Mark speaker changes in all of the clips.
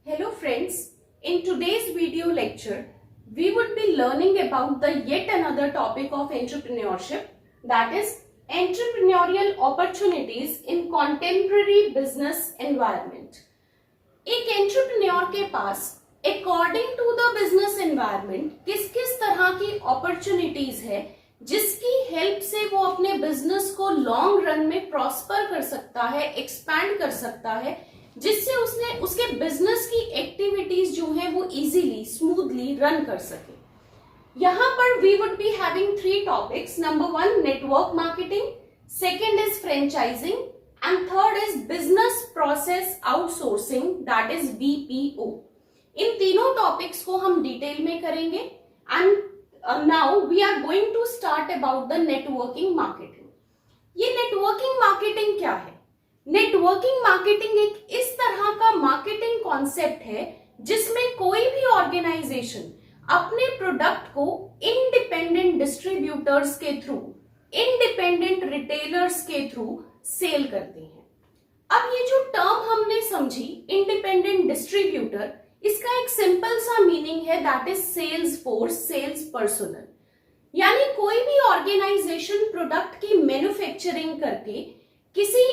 Speaker 1: Hello friends, in today's video lecture, we would be learning about the yet another topic of entrepreneurship, that is entrepreneurial opportunities in contemporary business environment. एक entrepreneur के पास according to the business environment किस किस तरह की opportunities है जिसकी help से वो अपने बिजनेस को लॉन्ग रन में प्रॉस्पर कर सकता है, एक्सपैंड कर सकता है, जिससे उसने उसके बिजनेस की एक्टिविटीज जो है वो इजीली स्मूथली रन कर सके। यहाँ पर we would be having 3 topics. Number 1 network marketing, second is franchising and third is business process outsourcing, that is BPO। इन तीनों टॉपिक्स को हम डिटेल में करेंगे and now we are going to start about the networking marketing. ये networking marketing क्या है? Networking marketing एक इस तरह का मार्केटिंग कॉन्सेप्ट है जिसमें कोई भी ऑर्गेनाइजेशन अपने प्रोडक्ट को इंडिपेंडेंट डिस्ट्रीब्यूटर्स के थ्रू, इंडिपेंडेंट रिटेलर्स के थ्रू सेल करते हैं। अब ये जो टर्म हमने समझी इंडिपेंडेंट डिस्ट्रीब्यूटर, इसका एक सिंपल सा मीनिंग है that is sales force, sales personal. यानी कोई भी ऑर्गेनाइजेशन प्रोडक्ट की मैन्युफैक्चरिंग करके किसी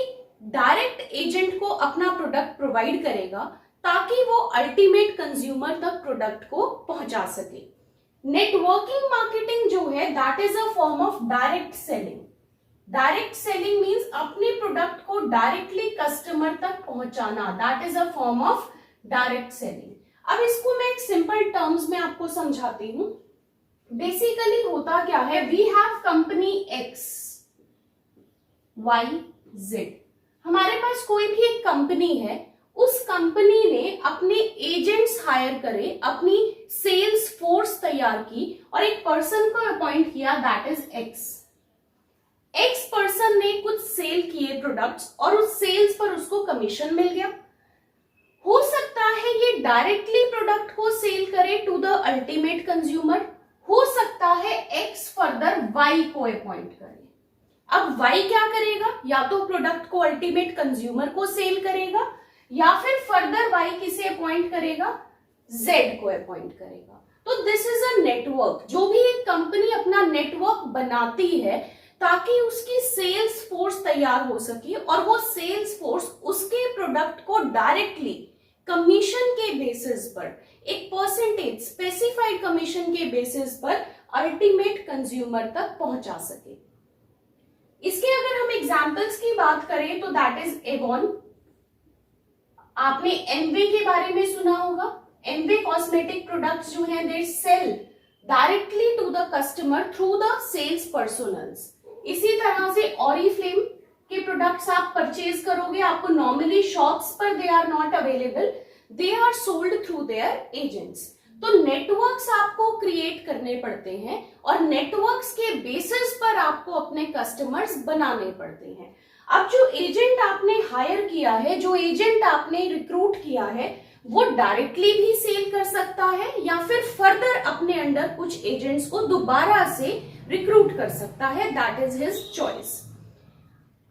Speaker 1: डायरेक्ट एजेंट को अपना प्रोडक्ट प्रोवाइड करेगा ताकि वो अल्टीमेट कंज्यूमर तक प्रोडक्ट को पहुंचा सके। नेटवर्किंग मार्केटिंग जो है that is a form of direct selling. Direct selling means अपने प्रोडक्ट को डायरेक्टली कस्टमर तक पहुंचाना, that is a form of direct selling. अब इसको मैं एक सिंपल टर्म्स में आपको समझाती हूं। बेसिकली होता क्या है, we have company X Y Z. हमारे पास कोई भी एक कंपनी है, उस कंपनी ने अपने एजेंट्स हायर करे, अपनी सेल्स फोर्स तैयार की और एक पर्सन को अपॉइंट किया that is x. X person ने कुछ सेल किए प्रोडक्ट्स और उस सेल्स पर उसको कमीशन मिल गया। हो सकता है ये डायरेक्टली प्रोडक्ट को सेल करे टू द अल्टीमेट कंज्यूमर, हो सकता है एक्स फर्दर वाई को अपॉइंट करे। अब वाई क्या करेगा, या तो प्रोडक्ट को अल्टीमेट कंज्यूमर को सेल करेगा या फिर फर्दर वाई किसे अपॉइंट करेगा, जेड को अपॉइंट करेगा। तो दिस इज अ नेटवर्क। जो भी एक कंपनी अपना नेटवर्क बनाती है ताकि उसकी सेल्स फोर्स तैयार हो सके और वो सेल्स फोर्स उसके प्रोडक्ट को डायरेक्टली कमीशन के बेसिस पर, एक परसेंटेज स्पेसिफाइड कमीशन के बेसिस पर अल्टीमेट कंज्यूमर तक पहुंचा सके। इसके अगर हम एग्जांपल्स की बात करें तो दैट इज एवॉन। आपने एमवे के बारे में सुना होगा। एमवे कॉस्मेटिक प्रोडक्ट्स जो हैं they sell directly to the customer through the sales personals. इसी तरह से ऑरिफ्लेम के प्रोडक्ट्स आप परचेज करोगे, आपको नॉर्मली शॉप्स पर they are not available, they are sold through their agents. तो नेटवर्क्स आपको क्रिएट करने पड़ते हैं और नेटवर्क्स के बेसिस पर आपको अपने कस्टमर्स बनाने पड़ते हैं। अब जो एजेंट आपने हायर किया है, जो एजेंट आपने रिक्रूट किया है, वो डायरेक्टली भी सेल कर सकता है या फिर फर्दर अपने अंडर कुछ एजेंट्स को दोबारा से रिक्रूट कर सकता है, दैट इज हिज चॉइस।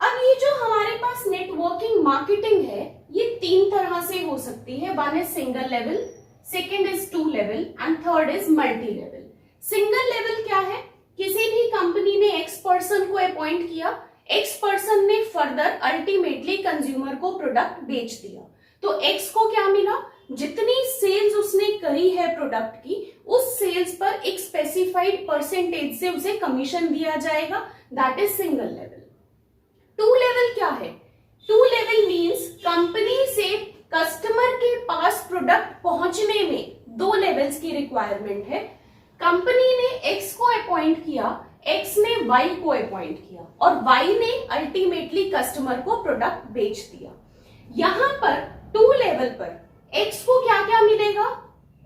Speaker 1: अब ये जो हमारे पास नेटवर्किंग मार्केटिंग है, ये 3 तरह से हो सकती है। One is single level, second is 2 level and third is multi level. Single level क्या है, किसी भी कंपनी ने एक्स पर्सन को अपॉइंट किया, एक्स पर्सन ने फर्दर अल्टीमेटली कंज्यूमर को प्रोडक्ट बेच दिया, तो एक्स को क्या मिला, जितनी सेल्स उसने करी है प्रोडक्ट की, उस सेल्स पर एक स्पेसिफाइड परसेंटेज से उसे कमीशन दिया जाएगा, that is single level. 2 level क्या है, 2 लेवल मींस कंपनी से कस्टमर के पास प्रोडक्ट पहुंचने में 2 लेवल्स की रिक्वायरमेंट है। कंपनी ने एक्स को अपॉइंट किया, एक्स ने वाई को अपॉइंट किया और वाई ने अल्टीमेटली कस्टमर को प्रोडक्ट बेच दिया। यहां पर 2 लेवल पर एक्स को क्या क्या मिलेगा,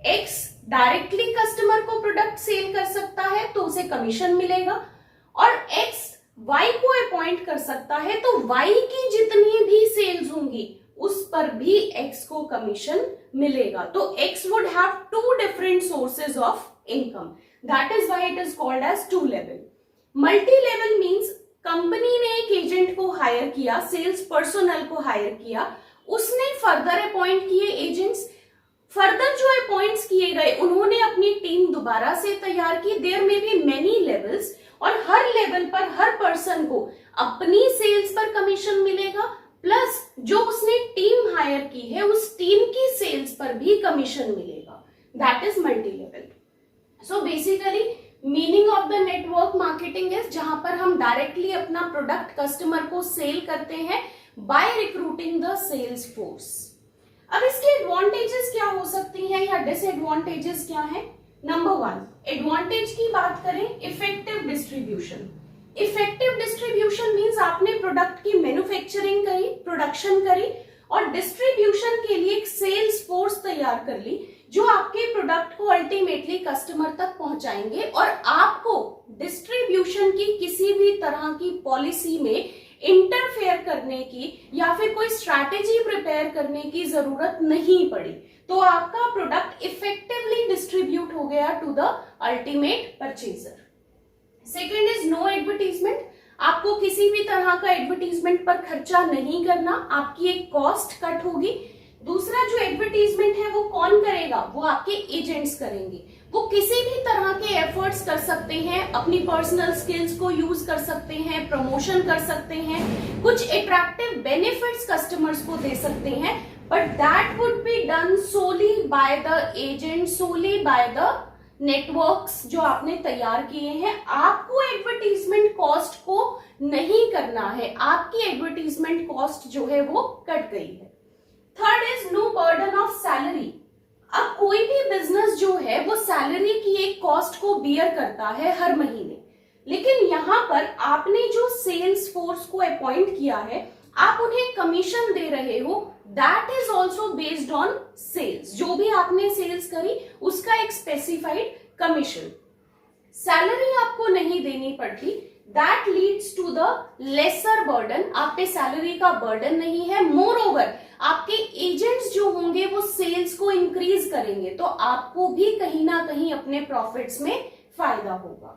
Speaker 1: एक्स डायरेक्टली कस्टमर को प्रोडक्ट सेल कर सकता है तो उसे कमीशन मिलेगा, और एक्स वाई को अपॉइंट कर सकता है तो वाई की जितनी भी सेल्स होंगी उस पर भी एक्स को कमीशन मिलेगा। तो X would have 2 different sources of income, that is why it is called as 2 level. Multi level means company ने एक एजेंट को हायर किया, सेल्स पर्सनल को हायर किया, उसने फर्दर अपॉइंट किए एजेंट्स, दोबारा से तैयार की, देयर में बी मेनी लेवल्स, और हर लेवल पर हर पर्सन को अपनी सेल्स पर कमीशन मिलेगा, प्लस जो उसने टीम हायर की है उस टीम की सेल्स पर भी कमीशन मिलेगा। That is multi level. So basically meaning of the network marketing is जहां पर हम डायरेक्टली अपना प्रोडक्ट कस्टमर को सेल करते हैं by recruiting the sales force. अब इसके एडवांटेजेस क्या हो सकती हैं या डिसएडवांटेजेस क्या है? नंबर 1, एडवांटेज की बात करें, effective distribution. Effective distribution means आपने प्रोडक्ट की मैन्युफैक्चरिंग करी, प्रोडक्शन करी और डिस्ट्रीब्यूशन के लिए एक सेल्स फोर्स तैयार कर ली जो आपके प्रोडक्ट को अल्टीमेटली कस्टमर तक पहुंचाएंगे, और आपको डिस्ट्रीब्यूशन की किसी भी तरह की पॉलिसी में इंटरफेयर करने की या फिर कोई स्ट्रैटेजी प्रिपेयर करने की जरूरत नहीं पड़ी। तो आपका प्रोडक्ट इफेक्टिवली डिस्ट्रीब्यूट हो गया to the ultimate purchaser. Second is no advertisement. आपको किसी भी तरह का एडवर्टीजमेंट पर खर्चा नहीं करना, आपकी एक कॉस्ट कट होगी। दूसरा जो एडवर्टीजमेंट है वो कौन करेगा? वो आपके एजेंट्स करेंगे। वो किसी भी तरह के एफर्ट्स कर सकते हैं, अपनी पर्सनल स्किल्स को यूज कर सकते हैं, प्रमोशन कर सकते हैं, कुछ अट्रैक्टिव बेनिफिट्स कस्टमर्स को दे सकते हैं, but that would be done solely by the agent, solely by the networks जो आपने तैयार किए हैं। आपको एडवर्टीजमेंट कॉस्ट को नहीं करना है, आपकी एडवर्टीजमेंट कॉस्ट जो है वो कट गई है। Third is no burden of salary. अब कोई भी बिजनेस जो है वो सैलरी की एक कॉस्ट को बियर करता है हर महीने, लेकिन यहां पर आपने जो सेल्स फोर्स को अपॉइंट किया है, आप उन्हें कमीशन दे रहे हो, that is also based on sales. जो भी आपने सेल्स करी उसका एक स्पेसिफाइड कमीशन। सैलरी आपको नहीं देनी पड़ती, that leads to the lesser burden. आप पे सैलरी का बर्डन नहीं है। मोर ओवर आपके एजेंट्स जो होंगे वो सेल्स को इंक्रीज करेंगे, तो आपको भी कहीं ना कहीं अपने प्रॉफिट्स में फायदा होगा।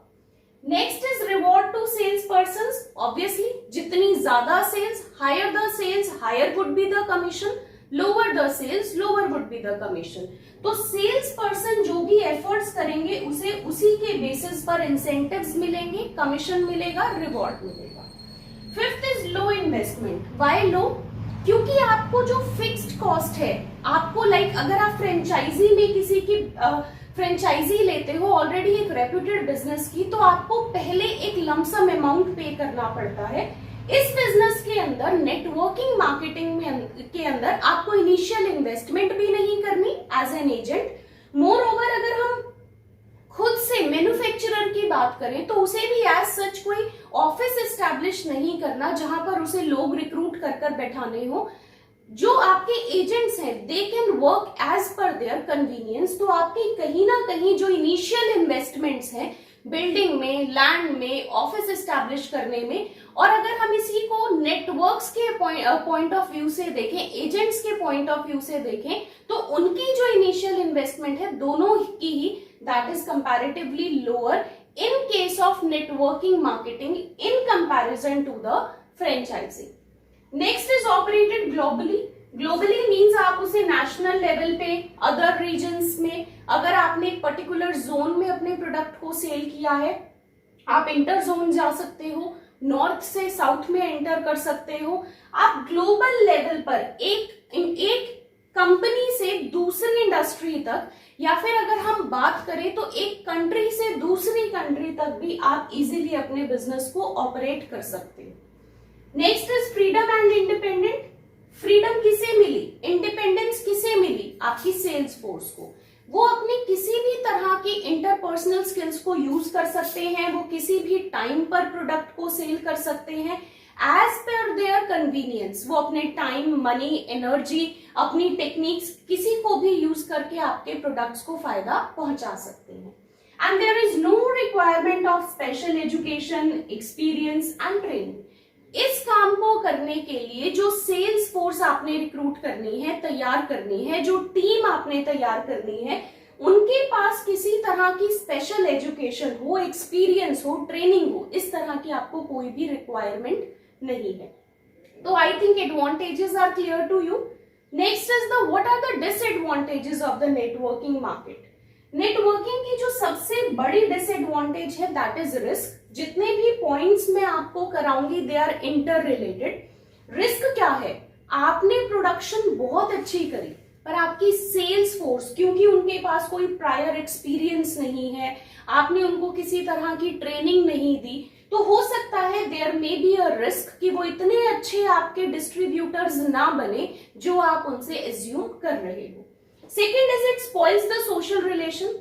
Speaker 1: Next is reward to sales person. Obviously जितनी ज्यादा sales, higher the sales, higher would be the commission, lower the sales, lower would be the commission. तो सेल्स पर्सन जो भी एफर्ट्स करेंगे उसे उसी के बेसिस पर इंसेंटिव्स मिलेंगे, कमीशन मिलेगा, रिवॉर्ड मिलेगा। Fifth is low investment. Why low? क्योंकि आपको जो फिक्स्ड कॉस्ट है, आपको अगर आप फ्रेंचाइजी में किसी की फ्रेंचाइजी लेते हो ऑलरेडी एक रेप्यूटेड बिजनेस की, तो आपको पहले एक लमसम अमाउंट पे करना पड़ता है। इस बिजनेस के अंदर नेटवर्किंग मार्केटिंग के अंदर आपको इनिशियल इन्वेस्टमेंट भी नहीं करनी as an agent. Moreover अगर हम खुद से मैन्युफैक्चरर की बात करें तो उसे भी एज सच कोई ऑफिस एस्टैब्लिश नहीं करना जहां पर उसे लोग रिक्रूट कर बैठाने हो। जो आपके एजेंट्स हैं they can work as per their convenience. तो आपकी कहीं ना कहीं जो इनिशियल इन्वेस्टमेंट्स हैं बिल्डिंग में, लैंड में, ऑफिस एस्टैब्लिश करने में, और अगर हम इसी को नेटवर्क्स के पॉइंट ऑफ व्यू से देखें, एजेंट्स के पॉइंट ऑफ व्यू से देखें, तो उनकी जो इनिशियल इन्वेस्टमेंट है दोनों की ही that is comparatively lower in case of networking marketing in comparison to the franchising. Next is operated globally. Globally means आप उसे नेशनल लेवल पे, अदर रीजन्स में, अगर आपने एक पर्टिकुलर जोन में अपने प्रोडक्ट को सेल किया है, आप इंटर जोन जा सकते हो, नॉर्थ से साउथ में एंटर कर सकते हो। आप ग्लोबल लेवल पर एक कंपनी से दूसरी इंडस्ट्री तक, या फिर अगर हम बात करें तो एक कंट्री से दूसरी कंट्री तक भी आप इजीली अपने बिजनेस को ऑपरेट कर सकते हो। Next is freedom and independent. Freedom किसे मिली, इंडिपेंडेंस किसे मिली? आपकी सेल्स फोर्स को। वो अपनी किसी भी तरह की इंटरपर्सनल स्किल्स को यूज कर सकते हैं, वो किसी भी टाइम पर प्रोडक्ट को सेल कर सकते हैं एज पर देयर कन्वीनियंस। वो अपने टाइम, मनी, एनर्जी, अपनी टेक्निक्स किसी को भी यूज करके आपके प्रोडक्ट्स को फायदा पहुंचा सकते हैं। And there is no requirement of special education, experience and training. इस काम को करने के लिए जो सेल्स फोर्स आपने रिक्रूट करनी है, तैयार करनी है, जो टीम आपने तैयार करनी है, उनके पास किसी तरह की स्पेशल एजुकेशन हो, एक्सपीरियंस हो, ट्रेनिंग हो, इस तरह की आपको कोई भी रिक्वायरमेंट नहीं है। तो I think advantages are clear to you. Next is the what are the disadvantages of the networking market. Networking की जो सबसे बड़ी डिसएडवांटेज है दैट इज रिस्क। जितने भी पॉइंट्स मैं आपको कराऊंगी they are interrelated. Risk क्या है, आपने प्रोडक्शन बहुत अच्छी करी पर आपकी सेल्स फोर्स, क्योंकि उनके पास कोई प्रायर एक्सपीरियंस नहीं है, आपने उनको किसी तरह की ट्रेनिंग नहीं दी, तो हो सकता है there may be a risk कि वो इतने अच्छे आपके डिस्ट्रीब्यूटर्स ना बने जो आप उनसे एज्यूम कर रहे हो। Second is it spoils the social relation.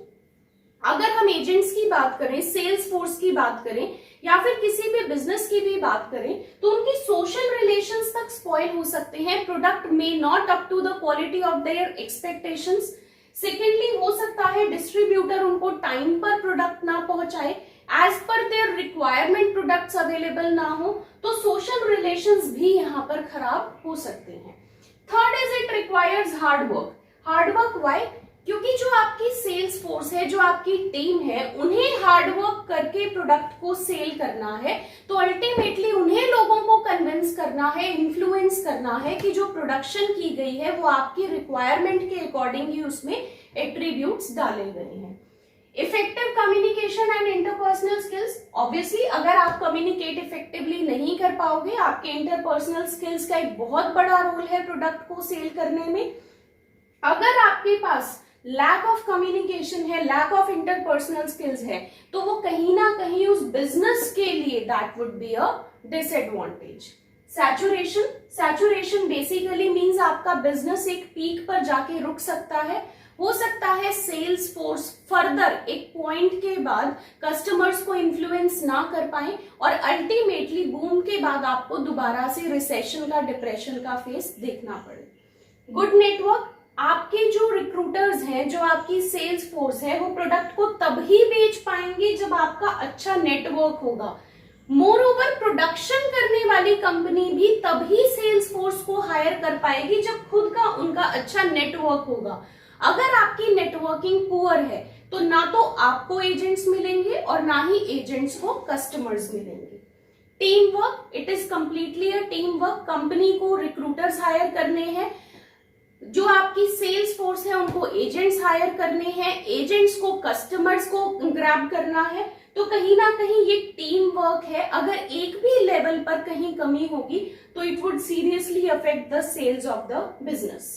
Speaker 1: अगर हम एजेंट्स की बात करें, सेल्स फोर्स की बात करें या फिर किसी भी बिजनेस की भी बात करें तो उनकी सोशल रिलेशंस तक स्पॉइल हो सकते हैं। Product may not up to the quality of their expectations. Secondly हो सकता है डिस्ट्रीब्यूटर उनको टाइम पर प्रोडक्ट ना पहुंचाए, as per their requirement products available ना हो, तो सोशल रिलेशंस भी यहाँ पर खराब हो सकते हैं। Third is it requires hard work. Hard work why? क्योंकि जो आपकी सेल्स फोर्स है, जो आपकी टीम है, उन्हें हार्ड वर्क करके प्रोडक्ट को सेल करना है, तो अल्टीमेटली उन्हें लोगों को कन्विंस करना है, इन्फ्लुएंस करना है कि जो प्रोडक्शन की गई है वो आपकी रिक्वायरमेंट के अकॉर्डिंग ही उसमें एट्रीब्यूट्स डाले गए हैं। Effective communication and interpersonal skills. Obviously अगर आप कम्युनिकेट इफेक्टिवली नहीं कर पाओगे, आपके इंटरपर्सनल स्किल्स का एक बहुत बड़ा रोल है प्रोडक्ट को सेल करने में। अगर आपके पास लैक ऑफ कम्युनिकेशन है, लैक ऑफ इंटरपर्सनल स्किल्स है, तो वो कहीं ना कहीं उस बिजनेस के लिए that would be a disadvantage. Saturation. Saturation basically means आपका बिजनेस एक पीक पर जाके रुक सकता है। हो सकता है सेल्स फोर्स फर्दर एक पॉइंट के बाद कस्टमर्स को इन्फ्लुएंस ना कर पाए और अल्टीमेटली बूम के बाद आपको दोबारा से रिसेशन का, डिप्रेशन का फेस देखना पड़े। Good network. आपके जो रिक्रूटर्स हैं, जो आपकी सेल्स फोर्स है, वो प्रोडक्ट को तभी बेच पाएंगे जब आपका अच्छा नेटवर्क होगा। मोर ओवर प्रोडक्शन करने वाली कंपनी भी तभी सेल्स फोर्स को हायर कर पाएगी जब खुद का उनका अच्छा नेटवर्क होगा। अगर आपकी नेटवर्किंग पुअर है तो ना तो आपको एजेंट्स मिलेंगे और ना ही एजेंट्स को कस्टमर्स मिलेंगे। Team work. It is completely a team work. Company को रिक्रूटर्स हायर करने हैं, जो आपकी सेल्स फोर्स है उनको एजेंट्स हायर करने हैं, एजेंट्स को कस्टमर्स को ग्रैब करना है, तो कहीं ना कहीं ये टीम वर्क है। अगर एक भी लेवल पर कहीं कमी होगी तो it would seriously affect the sales of the business.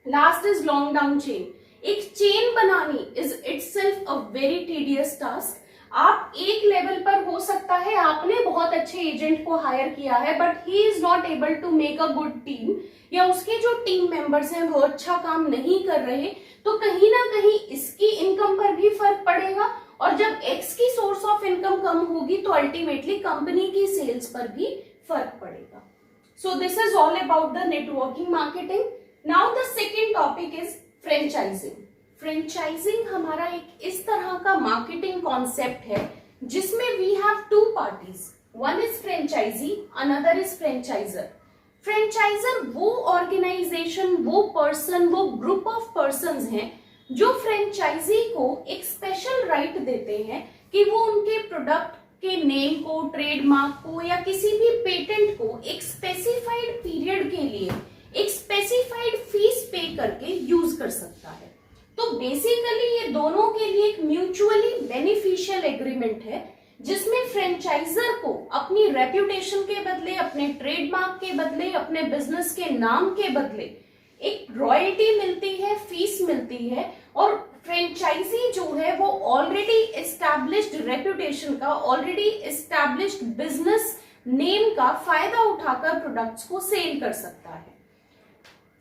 Speaker 1: Last is long down chain. एक चेन बनानी is itself a very tedious task. आप एक लेवल पर हो सकता है आपने बहुत अच्छे एजेंट को हायर किया है but he is not able to make a good team, या उसके जो टीम मेंबर्स हैं वो अच्छा काम नहीं कर रहे, तो कहीं ना कहीं इसकी इनकम पर भी फर्क पड़ेगा और जब एक्स की सोर्स ऑफ इनकम कम होगी तो अल्टीमेटली कंपनी की सेल्स पर भी फर्क पड़ेगा। So this is all about the networking marketing. Now the second topic is franchising. Franchising हमारा एक इस तरह का मार्केटिंग कॉन्सेप्ट है जिसमें we have two parties, one is franchisee, another is franchiser. Franchiser वो ऑर्गेनाइजेशन, वो पर्सन, वो ग्रुप ऑफ पर्संस हैं जो फ्रेंचाइजी को एक स्पेशल राइट देते हैं कि वो उनके प्रोडक्ट के नेम को, ट्रेडमार्क को या किसी भी पेटेंट को एक स्पेसिफाइड पीरियड के लिए एक स्पेसिफाइड फीस पे करके यूज कर सकता है। तो बेसिकली ये दोनों के लिए एक म्यूचुअली बेनिफिशियल एग्रीमेंट है जिसमें फ्रेंचाइजर को अपनी रेप्यूटेशन के बदले, अपने ट्रेडमार्क के बदले, अपने बिजनेस के नाम के बदले एक रॉयल्टी मिलती है, फीस मिलती है, और फ्रेंचाइजी जो है वो ऑलरेडी एस्टैब्लिश्ड रेप्यूटेशन का, ऑलरेडी एस्टैब्लिश्ड बिजनेस नेम का फायदा उठाकर प्रोडक्ट्स को सेल कर सकता है।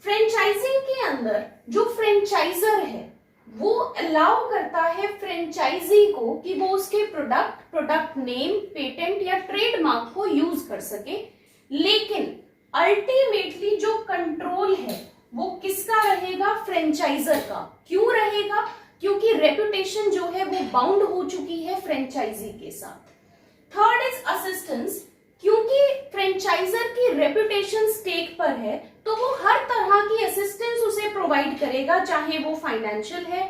Speaker 1: फ्रेंचाइजिंग के अंदर जो फ्रेंचाइजर है वो अलाउ करता है फ्रेंचाइजी को कि वो उसके प्रोडक्ट नेम, पेटेंट या ट्रेडमार्क को यूज कर सके, लेकिन अल्टीमेटली जो कंट्रोल है वो किसका रहेगा? फ्रेंचाइजर का। क्यों रहेगा? क्योंकि रेपुटेशन जो है वो बाउंड हो चुकी है फ्रेंचाइजी के साथ। Third is assistance. क्योंकि फ्रेंचाइजर की रेपुटेशन स्टेक पर है तो वो हर तरह की असिस्टेंस उसे प्रोवाइड करेगा, चाहे वो फाइनेंशियल है,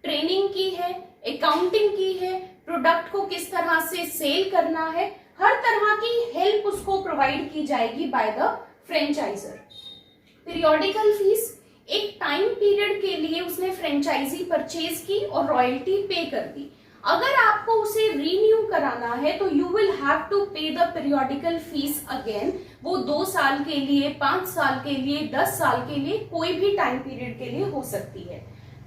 Speaker 1: ट्रेनिंग की है, अकाउंटिंग की है, प्रोडक्ट को किस तरह से सेल करना है, हर तरह की हेल्प उसको प्रोवाइड की जाएगी by the franchisor. Periodical fees. एक टाइम पीरियड के लिए उसने फ्रेंचाइजी परचेज की और रॉयल्टी पे कर दी। अगर आपको उसे रीन्यू कराना है तो यू विल हैव टू पे द पीरियोडिकल फीस अगेन। वो 2 साल के लिए, 5 साल के लिए, 10 साल के लिए, कोई भी टाइम पीरियड के लिए हो सकती है।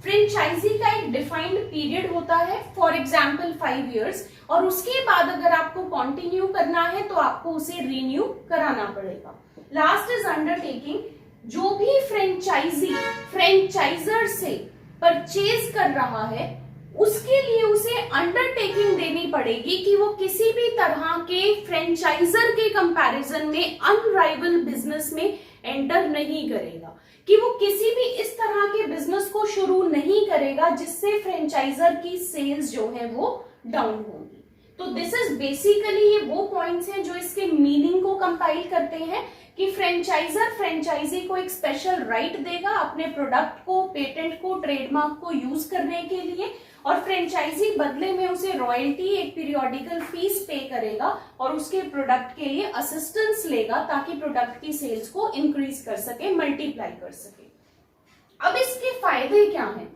Speaker 1: फ्रेंचाइजी का एक डिफाइंड पीरियड होता है, फॉर एग्जाम्पल 5 इयर्स, और उसके बाद अगर आपको कंटिन्यू करना है तो आपको उसे रीन्यू कराना पड़ेगा। Last is undertaking. जो भी फ्रेंचाइजी फ्रेंचाइजर से परचेज कर रहा है उसके लिए उसे अंडरटेकिंग देनी पड़ेगी कि वो किसी भी तरह के फ्रेंचाइजर के कंपैरिजन में अनराइवल बिजनेस में एंटर नहीं करेगा, कि वो किसी भी इस तरह के बिजनेस को शुरू नहीं करेगा जिससे फ्रेंचाइजर की सेल्स जो है वो डाउन होगी। तो दिस इज बेसिकली ये वो पॉइंट्स हैं जो इसके मीनिंग को कंपाइल करते हैं कि फ्रेंचाइजर फ्रेंचाइजी को एक स्पेशल राइट देगा अपने प्रोडक्ट को, पेटेंट को, ट्रेडमार्क को यूज करने के लिए, और फ्रेंचाइजी बदले में उसे रॉयल्टी, एक पीरियोडिकल फीस पे करेगा और उसके प्रोडक्ट के लिए असिस्टेंस लेगा ताकि प्रोडक्ट की सेल्स को इंक्रीज कर सके, मल्टीप्लाई कर सके। अब इसके फायदे क्या हैं?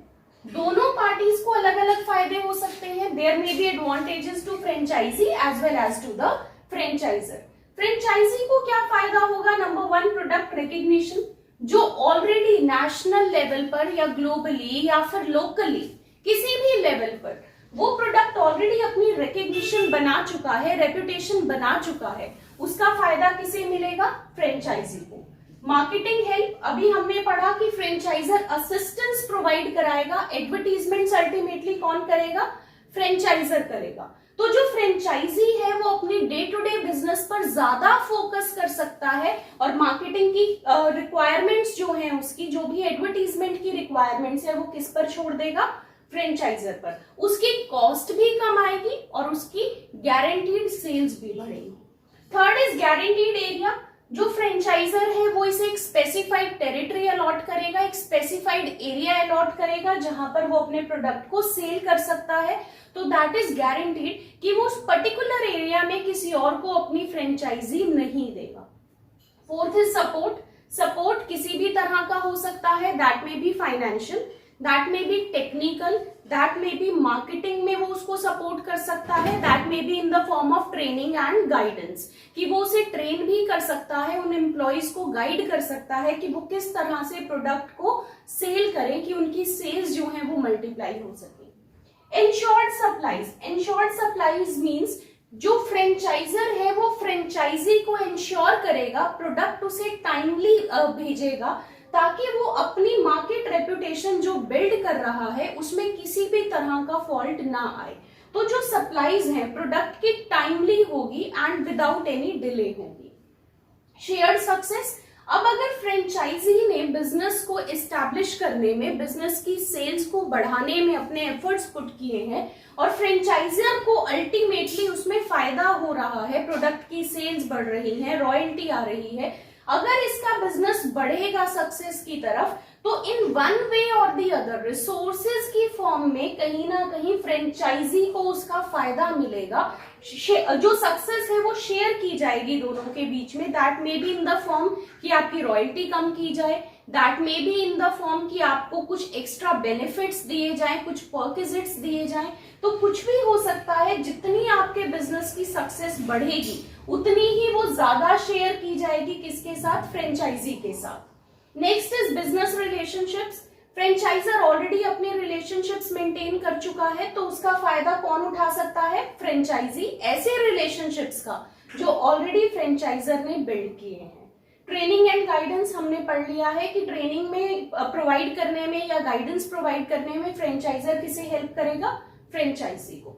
Speaker 1: दोनों पार्टीज को अलग अलग फायदे हो सकते हैं। There may be advantages to franchisee as well as to the franchiser. Franchisee को क्या फायदा होगा? Number 1, product recognition. जो ऑलरेडी नेशनल लेवल पर या ग्लोबली या फिर लोकली किसी भी लेवल पर वो प्रोडक्ट ऑलरेडी अपनी रिकग्निशन बना चुका है, रेपुटेशन बना चुका है, उसका फायदा किसे मिलेगा? फ्रेंचाइजी को। मार्केटिंग हेल्प, अभी हमने पढ़ा कि फ्रेंचाइजर असिस्टेंस प्रोवाइड कराएगा, एडवर्टीजमेंट अल्टीमेटली कौन करेगा? फ्रेंचाइजर करेगा। तो जो फ्रेंचाइजी है वो अपने डे टू डे बिजनेस पर ज्यादा फोकस कर सकता है और मार्केटिंग की रिक्वायरमेंट्स जो है, उसकी जो भी एडवर्टीजमेंट की रिक्वायरमेंट्स है वो किस पर छोड़ देगा? फ्रेंचाइजर पर। उसकी कॉस्ट भी कम आएगी और उसकी गारंटीड सेल्स भी बढ़ेगी। Third is guaranteed area. जो फ्रेंचाइजर है वो इसे एक स्पेसिफाइड टेरिटरी अलॉट करेगा, एक स्पेसिफाइड एरिया अलॉट करेगा जहां पर वो अपने प्रोडक्ट को सेल कर सकता है। तो दैट इज गारंटीड कि वो उस पर्टिकुलर एरिया में किसी और को अपनी फ्रेंचाइजी नहीं देगा। Fourth is support. सपोर्ट किसी भी तरह का हो सकता है, दैट में बी फाइनेंशियल, दैट में बी टेक्निकल, दैट में बी मार्केटिंग में वो उसको सपोर्ट कर सकता है, दैट में be in the form of training and guidance, कि वो उसे ट्रेन भी कर सकता है, उन एम्प्लॉइज को गाइड कर सकता है कि वो किस तरह से प्रोडक्ट को सेल करें कि उनकी सेल्स जो है वो मल्टीप्लाई हो सके। Insured supplies. Insured supplies means जो फ्रेंचाइजर है वो फ्रेंचाइजी को इंश्योर करेगा, प्रोडक्ट उसे टाइमली भेजेगा ताकि वो अपनी मार्केट रेपुटेशन जो बिल्ड कर रहा है उसमें किसी भी तरह का फॉल्ट ना आए। तो जो सप्लाईज हैं प्रोडक्ट की टाइमली होगी एंड विदाउट एनी डिले होगी। Shared success. अब अगर फ्रेंचाइजी ने बिजनेस को एस्टैब्लिश करने में, बिजनेस की सेल्स को बढ़ाने में अपने एफर्ट्स पुट किए हैं और फ्रेंचाइजर को अल्टीमेटली उसमें फायदा हो रहा है, प्रोडक्ट की सेल्स बढ़ रही है, रॉयल्टी आ रही है, अगर इसका बिजनेस बढ़ेगा सक्सेस की तरफ तो इन वन वे और दी अदर रिसोर्सेज की फॉर्म में कहीं ना कहीं फ्रेंचाइजी को उसका फायदा मिलेगा। जो सक्सेस है वो शेयर की जाएगी दोनों के बीच में। That may be in the form कि आपकी रॉयल्टी कम की जाए, that may be in the form कि आपको कुछ एक्स्ट्रा बेनिफिट्स दिए जाएं, कुछ परक्विजिट्स दिए जाएं, तो कुछ भी हो सकता है। जितनी आपके बिजनेस की सक्सेस बढ़ेगी उतनी ही वो ज्यादा शेयर की जाएगी किसके साथ? फ्रेंचाइजी के साथ। Next is business relationships. Franchisor already अपने रिलेशनशिप्स मेंटेन कर चुका है तो उसका फायदा कौन उठा सकता है? फ्रेंचाइजी ऐसे रिलेशनशिप्स का जो ऑलरेडी फ्रेंचाइजर ने बिल्ड किए हैं। ट्रेनिंग एंड गाइडेंस हमने पढ़ लिया है कि ट्रेनिंग में प्रोवाइड करने में या गाइडेंस प्रोवाइड करने में फ्रेंचाइजर किसे हेल्प करेगा? फ्रेंचाइजी को।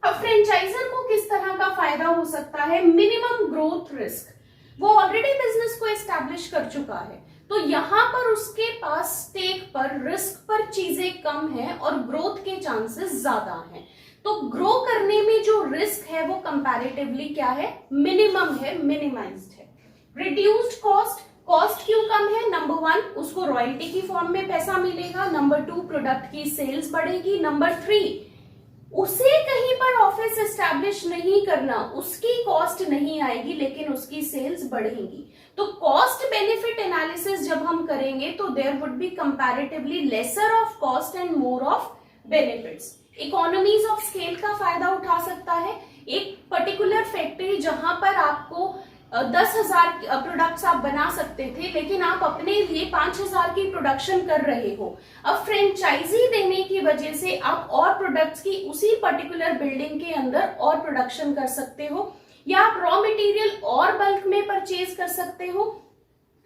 Speaker 1: अब फ्रेंचाइजर को किस तरह का फायदा हो सकता है? Minimum growth risk. वो ऑलरेडी बिजनेस को एस्टैब्लिश कर चुका है तो यहाँ पर उसके पास स्टेक पर, रिस्क पर चीजें कम है और ग्रोथ के चांसेस ज्यादा हैं। तो ग्रो करने में जो रिस्क है वो कंपैरेटिवली क्या है? मिनिमम है, मिनिमाइज्ड है। Reduced cost. कॉस्ट क्यों कम है? नंबर 1 उसको रॉयल्टी की फॉर्म में पैसा मिलेगा, नंबर 2 प्रोडक्ट की सेल्स बढ़ेगी, नंबर 3 उसे कहीं पर ऑफिस एस्टैब्लिश नहीं करना, उसकी कॉस्ट नहीं आएगी लेकिन उसकी सेल्स बढ़ेंगी। तो कॉस्ट बेनिफिट एनालिसिस जब हम करेंगे तो there would be comparatively lesser of cost and more of benefits. Economies of scale का फायदा उठा सकता है। एक पर्टिकुलर फैक्ट्री जहां पर आपको 10,000 प्रोडक्ट्स आप बना सकते थे लेकिन आप अपने लिए 5,000 की प्रोडक्शन कर रहे हो, अब फ्रेंचाइजी देने की वजह से आप और प्रोडक्ट्स की उसी पर्टिकुलर बिल्डिंग के अंदर और प्रोडक्शन कर सकते हो, या आप रॉ मटेरियल और बल्क में परचेज कर सकते हो।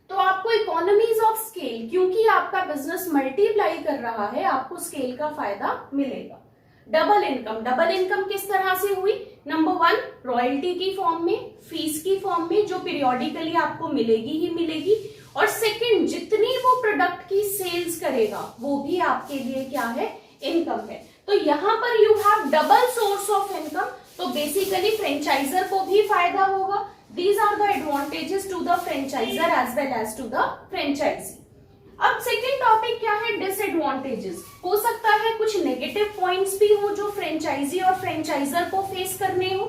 Speaker 1: तो आपको इकोनॉमीज ऑफ स्केल, क्योंकि आपका बिजनेस मल्टीप्लाई कर रहा है, आपको स्केल का फायदा मिलेगा। डबल इनकम, डबल इनकम किस तरह से हुई? नंबर 1, रॉयल्टी की फॉर्म में, फीस की फॉर्म में जो पीरियोडिकली आपको मिलेगी ही मिलेगी, और सेकंड जितनी वो प्रोडक्ट की सेल्स करेगा वो भी आपके लिए क्या है? इनकम है। तो यहाँ पर you have double source of income. तो बेसिकली फ्रेंचाइजर को भी फायदा होगा। These are the advantages to the franchiser as well as to the franchisee. अब सेकेंड टॉपिक क्या है? डिसएडवांटेजेस। हो सकता है कुछ नेगेटिव पॉइंट्स भी हो जो फ्रेंचाइजी और फ्रेंचाइजर को फेस करने हो।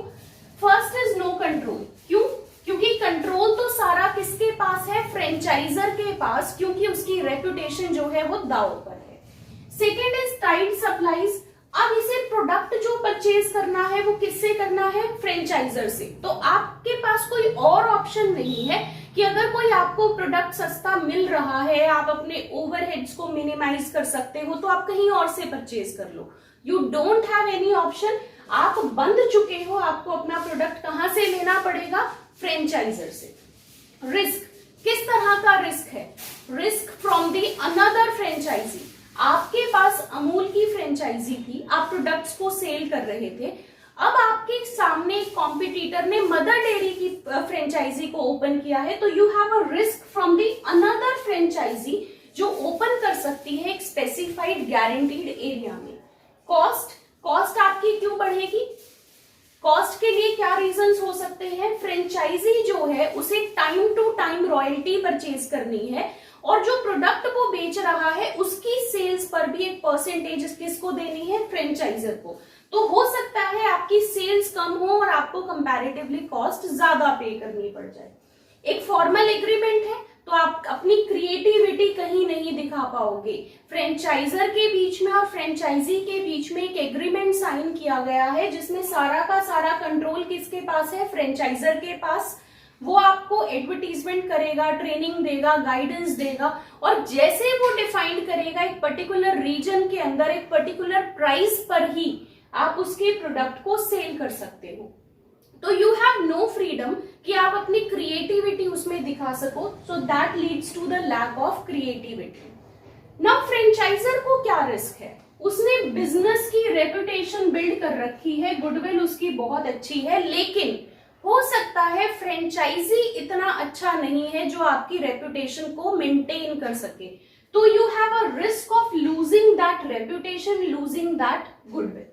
Speaker 1: First is no control. क्यों? क्योंकि कंट्रोल तो सारा किसके पास है? फ्रेंचाइजर के पास, क्योंकि उसकी रेपुटेशन जो है वो दांव पर है। Second is tight supplies. अब इसे प्रोडक्ट जो परचेज करना है वो किससे करना है? फ्रेंचाइजर से। तो आपके पास कोई और ऑप्शन नहीं है कि अगर कोई आपको प्रोडक्ट सस्ता मिल रहा है, आप अपने ओवरहेड्स को मिनिमाइज कर सकते हो, तो आप कहीं और से परचेज कर लो। You don't have any option. आप बंध चुके हो, आपको अपना प्रोडक्ट कहां से लेना पड़ेगा? फ्रेंचाइजर से। रिस्क, किस तरह का रिस्क है? Risk from the another franchisee. आपके पास अमूल की फ्रेंचाइजी थी, आप प्रोडक्ट्स को सेल कर रहे थे, अब आपके सामने एक कॉम्पिटिटर ने मदर डेयरी की फ्रेंचाइजी को ओपन किया है, तो you have a risk from the another franchisee जो ओपन कर सकती है एक स्पेसिफाइड गारंटीड एरिया में। कॉस्ट, कॉस्ट आपकी क्यों बढ़ेगी? कॉस्ट के लिए क्या रीजंस हो सकते हैं? फ्रेंचाइजी जो है उसे time to time royalty purchase करनी है, और जो प्रोडक्ट वो बेच रहा है उसकी सेल्स पर भी एक परसेंटेज किसको देनी है? फ्रेंचाइजर को। तो हो सकता है आपकी सेल्स कम हो और आपको कंपैरेटिवली कॉस्ट ज्यादा पे करनी पड़ जाए। एक फॉर्मल एग्रीमेंट है तो आप अपनी क्रिएटिविटी कहीं नहीं दिखा पाओगे। फ्रेंचाइजर के बीच में और फ्रेंचाइजी के बीच में एक एग्रीमेंट साइन किया गया है जिसमें सारा का सारा कंट्रोल किसके पास है? फ्रेंचाइजर के पास। वो आपको एडवर्टीजमेंट करेगा, ट्रेनिंग देगा, गाइडेंस देगा, और जैसे वो डिफाइन करेगा एक पर्टिकुलर रीजन के अंदर एक पर्टिकुलर प्राइस पर ही आप उसके प्रोडक्ट को सेल कर सकते हो। तो यू हैव नो फ्रीडम कि आप अपनी क्रिएटिविटी उसमें दिखा सको, so that leads to the lack of creativity. Now franchisor को क्या रिस्क है? उसने बिजनेस की रेपुटेशन बिल्ड कर रखी है, गुडविल उसकी बहुत अच्छी है, लेकिन हो सकता है फ्रेंचाइजी इतना अच्छा नहीं है जो आपकी रेपुटेशन को मेंटेन कर सके। तो you have a risk of losing that reputation, losing that goodwill.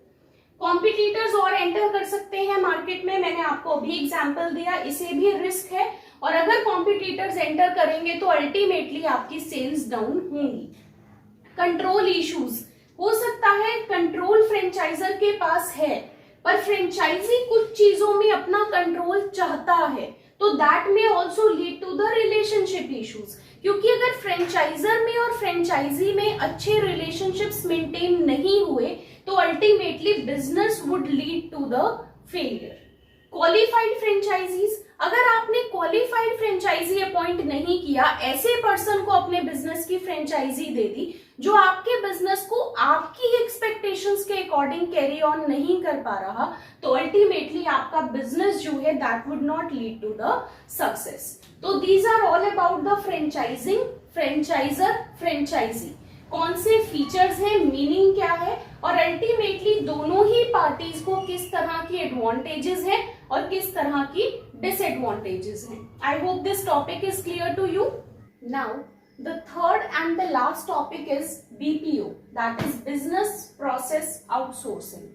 Speaker 1: Competitors और एंटर कर सकते हैं मार्केट में, मैंने आपको अभी एग्जांपल दिया, इसे भी रिस्क है, और अगर कॉम्पिटिटर्स एंटर करेंगे तो अल्टीमेटली आपकी सेल्स डाउन होंगी। कंट्रोल इश्यूज, हो सकता है कंट्रोल फ्रेंचाइजर के पास है पर फ्रेंचाइजी कुछ चीजों में अपना कंट्रोल चाहता है, तो दैट में also lead to the relationship issues. क्योंकि अगर फ्रेंचाइजर में और फ्रेंचाइजी में अच्छे रिलेशनशिप्स मेंटेन नहीं हुए तो ultimately business would lead to the failure. Qualified franchisees, अगर आपने क्वालिफाइड फ्रेंचाइजी अपॉइंट नहीं किया, ऐसे पर्सन को अपने बिजनेस की फ्रेंचाइजी दे दी जो आपके बिजनेस को आपकी एक्सपेक्टेशंस के अकॉर्डिंग कैरी ऑन नहीं कर पा रहा, तो अल्टीमेटली आपका बिजनेस जो है that would not lead to the success. तो these are all about the franchising, franchiser, franchisee. कौन से फीचर्स हैं, मीनिंग क्या है, और अल्टीमेटली दोनों ही पार्टीज को किस तरह की एडवांटेजेस हैं और किस तरह की डिसएडवांटेजेस हैं। I hope this topic is clear to you. Now the third and the last topic is BPO, that is business process outsourcing।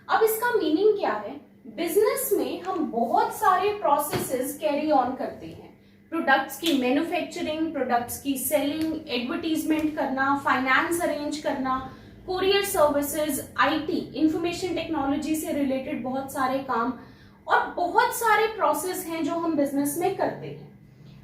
Speaker 1: अब इसका मीनिंग क्या है? बिजनेस में हम बहुत सारे प्रोसेसेस कैरी ऑन करते हैं, प्रोडक्ट्स की मैन्युफैक्चरिंग, प्रोडक्ट्स की सेलिंग, एडवर्टीजमेंट करना, फाइनेंस अरेंज करना, courier services, IT, information technology से रिलेटेड बहुत सारे काम और बहुत सारे प्रोसेस हैं जो हम बिजनेस में करते हैं।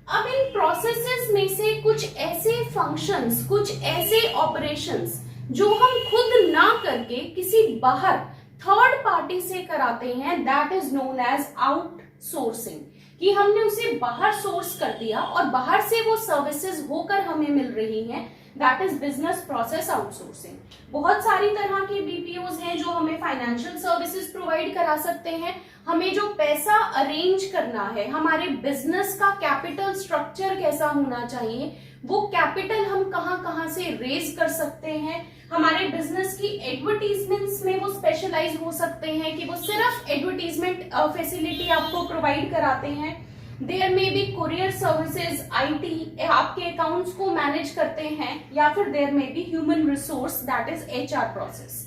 Speaker 1: अब इन प्रोसेसेस में से कुछ ऐसे फंक्शंस, कुछ ऐसे ऑपरेशंस जो हम खुद ना करके किसी बाहर थर्ड पार्टी से कराते हैं, that is known as outsourcing, कि हमने उसे बाहर सोर्स कर दिया और बाहर से वो सर्विसेज होकर हमें मिल रही हैं, that is business process outsourcing. बहुत सारी तरह के बीपीओज हैं जो हमें फाइनेंशियल सर्विसेज प्रोवाइड करा सकते हैं। हमें जो पैसा अरेंज करना है, हमारे बिजनेस का कैपिटल स्ट्रक्चर कैसा होना चाहिए, वो कैपिटल हम कहां कहां से रेज कर सकते हैं। हमारे बिजनेस की एडवर्टीजमेंट्स में वो स्पेशलाइज हो सकते हैं कि वो सिर्फ एडवर्टीजमेंट फैसिलिटी आपको प्रोवाइड कराते हैं। देयर में बी कुरियर सर्विसेज, आईटी, आपके अकाउंट्स को मैनेज करते हैं, या फिर देयर में be human resource, that is HR process.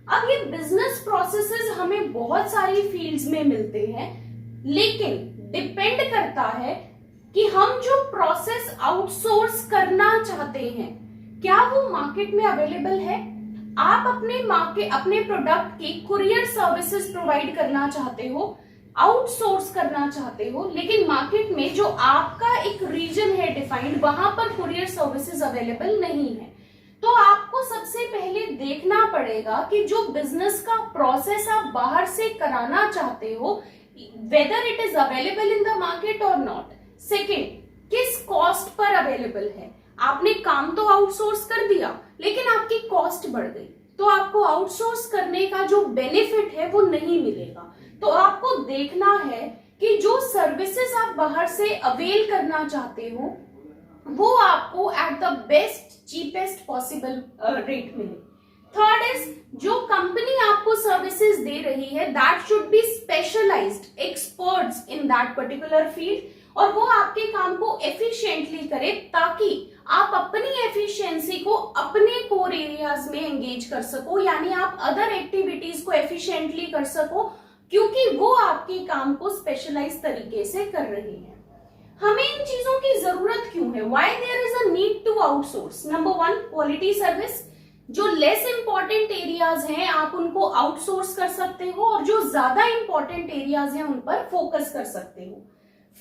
Speaker 1: अब ये बिजनेस प्रोसेसेस हमें बहुत सारी फील्ड्स में मिलते हैं, लेकिन डिपेंड करता है कि हम जो प्रोसेस आउटसोर्स करना चाहते हैं क्या वो मार्केट में अवेलेबल है। आप अपने प्रोडक्ट की कुरियर सर्विसेज प्रोवाइड करना चाहते हो, आउटसोर्स करना चाहते हो, लेकिन मार्केट में जो आपका एक रीजन है डिफाइंड, वहां पर कुरियर सर्विसेज अवेलेबल नहीं है। तो आपको सबसे पहले देखना पड़ेगा कि जो बिजनेस का प्रोसेस आप बाहर से कराना चाहते हो, whether it is available in the market और नॉट। सेकेंड, किस कॉस्ट पर अवेलेबल है। आपने काम तो आउटसोर्स कर दिया, लेकिन आपकी कॉस्ट बढ़ गई, तो आपको आउटसोर्स करने का जो बेनिफिट है वो नहीं मिलेगा। तो आपको देखना है कि जो सर्विसेज आप बाहर से अवेल करना चाहते हो वो आपको at the best cheapest possible rate मिले। थर्ड इज, जो कंपनी आपको सर्विसेज दे रही है that should be specialised experts in that particular field, और वो आपके काम को एफिशिएंटली करे ताकि आप अपनी एफिशिएंसी को अपने कोर एरियाज में एंगेज कर सको, यानी आप अदर एक्टिविटीज को एफिशिएंटली कर सको, क्योंकि वो आपके काम को स्पेशलाइज तरीके से कर रही है। हमें इन चीजों की जरूरत क्यों है? Why there is a need to outsource? Number one, quality service. जो लेस इंपॉर्टेंट एरियाज हैं आप उनको आउटसोर्स कर सकते हो, और जो ज्यादा इंपॉर्टेंट एरियाज हैं उन पर फोकस कर सकते हो।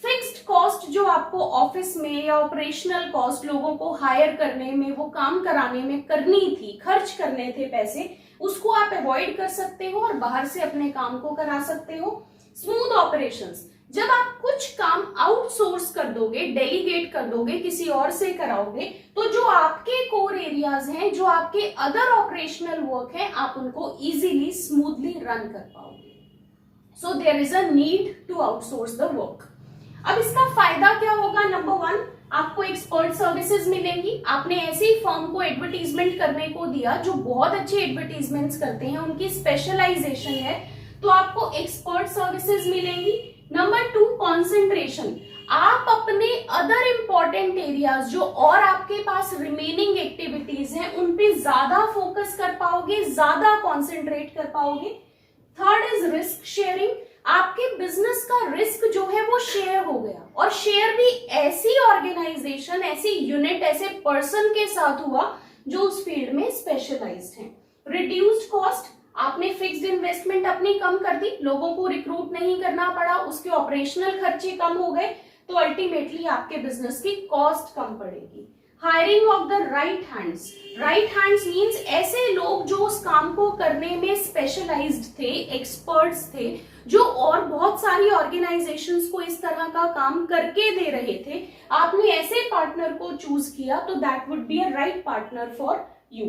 Speaker 1: फिक्स्ड कॉस्ट जो आपको ऑफिस में या ऑपरेशनल कॉस्ट लोगों को हायर करने में, वो काम कराने में करनी थी, खर्च करने थे पैसे, उसको आप अवॉइड कर सकते हो और बाहर से अपने काम को करा सकते हो। स्मूथ ऑपरेशंस, जब आप कुछ काम आउटसोर्स कर दोगे, डेलीगेट कर दोगे, किसी और से कराओगे, तो जो आपके कोर एरियाज हैं, जो आपके अदर ऑपरेशनल वर्क है, आप उनको इजीली स्मूथली रन कर पाओगे। So there is a need to outsource the work. अब इसका फायदा क्या होगा? नंबर वन, आपको एक्सपर्ट सर्विसेज मिलेंगी। आपने ऐसे ही फर्म को एडवर्टीजमेंट करने को दिया जो बहुत अच्छे एडवर्टीजमेंट्स करते हैं, उनकी स्पेशलाइजेशन है, तो आपको एक्सपर्ट सर्विसेज मिलेंगी। Number two, concentration. आप अपने अदर इंपॉर्टेंट एरियाज जो और आपके पास रिमेनिंग एक्टिविटीज हैं उन पे ज्यादा फोकस कर पाओगे, ज्यादा कॉन्सेंट्रेट कर पाओगे। Third is risk sharing. आपके बिजनेस का रिस्क जो है वो शेयर हो गया, और शेयर भी ऐसी ऑर्गेनाइजेशन, ऐसी यूनिट, ऐसे पर्सन के साथ हुआ जो उस फील्ड में स्पेशलाइज्ड है। रिड्यूस्ड कॉस्ट, आपने फिक्स्ड इन्वेस्टमेंट अपनी कम कर दी, लोगों को रिक्रूट नहीं करना पड़ा, उसके ऑपरेशनल खर्चे कम हो गए, तो अल्टीमेटली आपके बिजनेस की कॉस्ट कम पड़ेगी। Hiring of the right hands. Right hands means ऐसे लोग जो उस काम को करने में स्पेशलाइज्ड थे, एक्सपर्ट्स थे, जो और बहुत सारी ऑर्गेनाइजेशंस को इस तरह का काम करके दे रहे थे। आपने ऐसे पार्टनर को चूज किया तो that would be a right partner for you.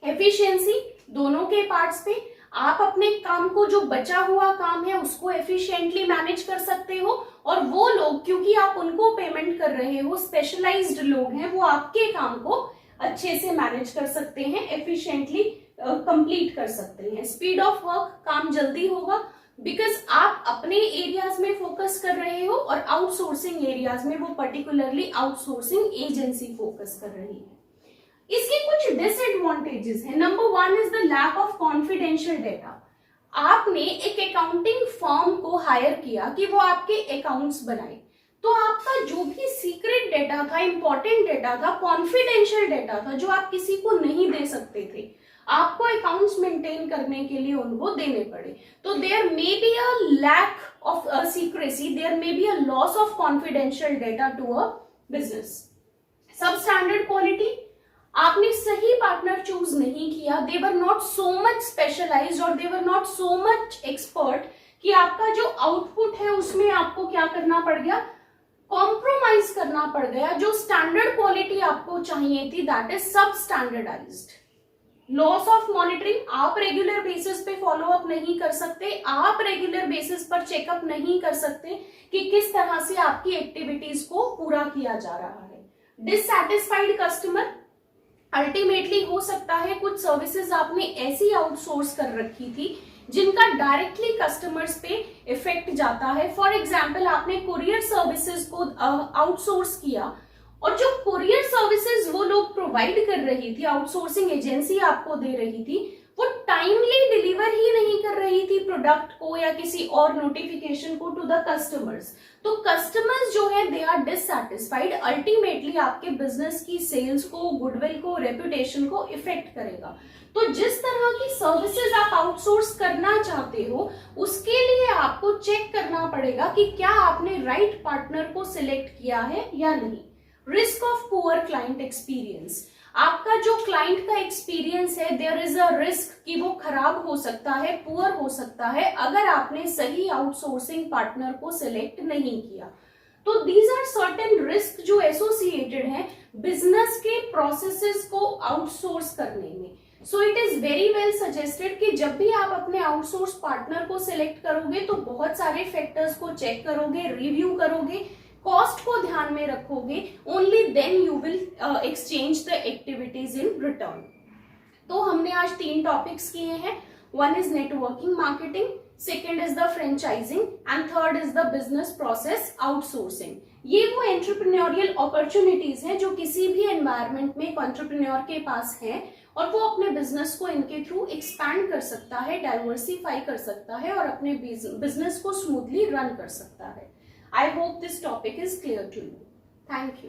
Speaker 1: Efficiency, दोनों के पार्ट्स पे आप अपने काम को, जो बचा हुआ काम है उसको एफिशिएंटली मैनेज कर सकते हो, और वो लोग, क्योंकि आप उनको पेमेंट कर रहे हो, स्पेशलाइज्ड लोग हैं, वो आपके काम को अच्छे से मैनेज कर सकते हैं, एफिशिएंटली कंप्लीट कर सकते हैं। स्पीड ऑफ वर्क, काम जल्दी होगा बिकॉज आप अपने एरियाज में फोकस कर रहे हो और आउटसोर्सिंग एरियाज में वो पर्टिकुलरली आउटसोर्सिंग एजेंसी फोकस कर रही है। इसके कुछ डिसएडवांटेजेस हैं। Number one is the lack of confidential data. आपने एक अकाउंटिंग फर्म को हायर किया कि वो आपके अकाउंट्स बनाए, तो आपका जो भी सीक्रेट डेटा था, इंपॉर्टेंट डेटा था, कॉन्फिडेंशियल डेटा था, जो आप किसी को नहीं दे सकते थे, आपको अकाउंट्स मेंटेन करने के लिए उनको देने पड़े। तो there may be a lack of secrecy, there may be a loss of confidential data to a business. Substandard quality, आपने सही पार्टनर चूज नहीं किया, they were not so much specialized और they were not so much expert कि आपका जो output है उसमें आपको क्या करना पड़ गया, कॉम्प्रोमाइज करना पड़ गया। जो स्टैंडर्ड क्वालिटी आपको चाहिए थी दैट इज सब स्टैंडर्डाइज्ड। लॉस ऑफ मॉनिटरिंग, आप रेगुलर बेसिस पे फॉलो अप नहीं कर सकते, आप रेगुलर बेसिस पर चेकअप नहीं कर सकते कि किस तरह से आपकी एक्टिविटीज को पूरा किया जा रहा है। डिससैटिस्फाइड कस्टमर, अल्टीमेटली हो सकता है कुछ सर्विसेज आपने ऐसी आउटसोर्स कर रखी थी जिनका डायरेक्टली कस्टमर्स पे इफेक्ट जाता है। फॉर एग्जाम्पल, आपने कुरियर सर्विसेज को आउटसोर्स किया और जो कुरियर सर्विसेज वो लोग प्रोवाइड कर रही थी, आउटसोर्सिंग एजेंसी आपको दे रही थी, वो टाइमली डिलीवर ही नहीं कर रही थी प्रोडक्ट को या किसी और नोटिफिकेशन को टू द कस्टमर्स। तो कस्टमर्स जो है दे आर डिससैटिस्फाइड, अल्टीमेटली आपके बिजनेस की सेल्स को, गुडविल को, रेपुटेशन को इफेक्ट करेगा। तो जिस तरह की सर्विसेज आप आउटसोर्स करना चाहते हो उसके लिए आपको चेक करना पड़ेगा कि क्या आपने राइट पार्टनर को सिलेक्ट किया है या नहीं। Risk of poor client experience, आपका जो क्लाइंट का एक्सपीरियंस है देयर इज अ रिस्क कि वो खराब हो सकता है, पुअर हो सकता है अगर आपने सही आउटसोर्सिंग पार्टनर को सिलेक्ट नहीं किया। तो दीज आर सर्टेन रिस्क जो एसोसिएटेड हैं बिजनेस के प्रोसेसेस को आउटसोर्स करने में। So it is very well suggested कि जब भी आप अपने आउटसोर्स पार्टनर को सिलेक्ट करोगे तो बहुत सारे फैक्टर्स को चेक करोगे, रिव्यू करोगे, कॉस्ट को ध्यान में रखोगे, only then you will exchange the activities in return. तो हमने आज 3 टॉपिक्स किए हैं। One is networking marketing, second is the franchising and third is the business process outsourcing. ये वो एंटरप्रेन्योरियल अपॉर्चुनिटीज हैं जो किसी भी एनवायरमेंट में एंटरप्रेन्योर के पास है और वो अपने बिजनेस को इनके थ्रू एक्सपैंड कर सकता है, डाइवर्सिफाई कर सकता है और अपने बिजनेस को स्मूथली रन कर सकता है। I hope this topic is clear to you. Thank you.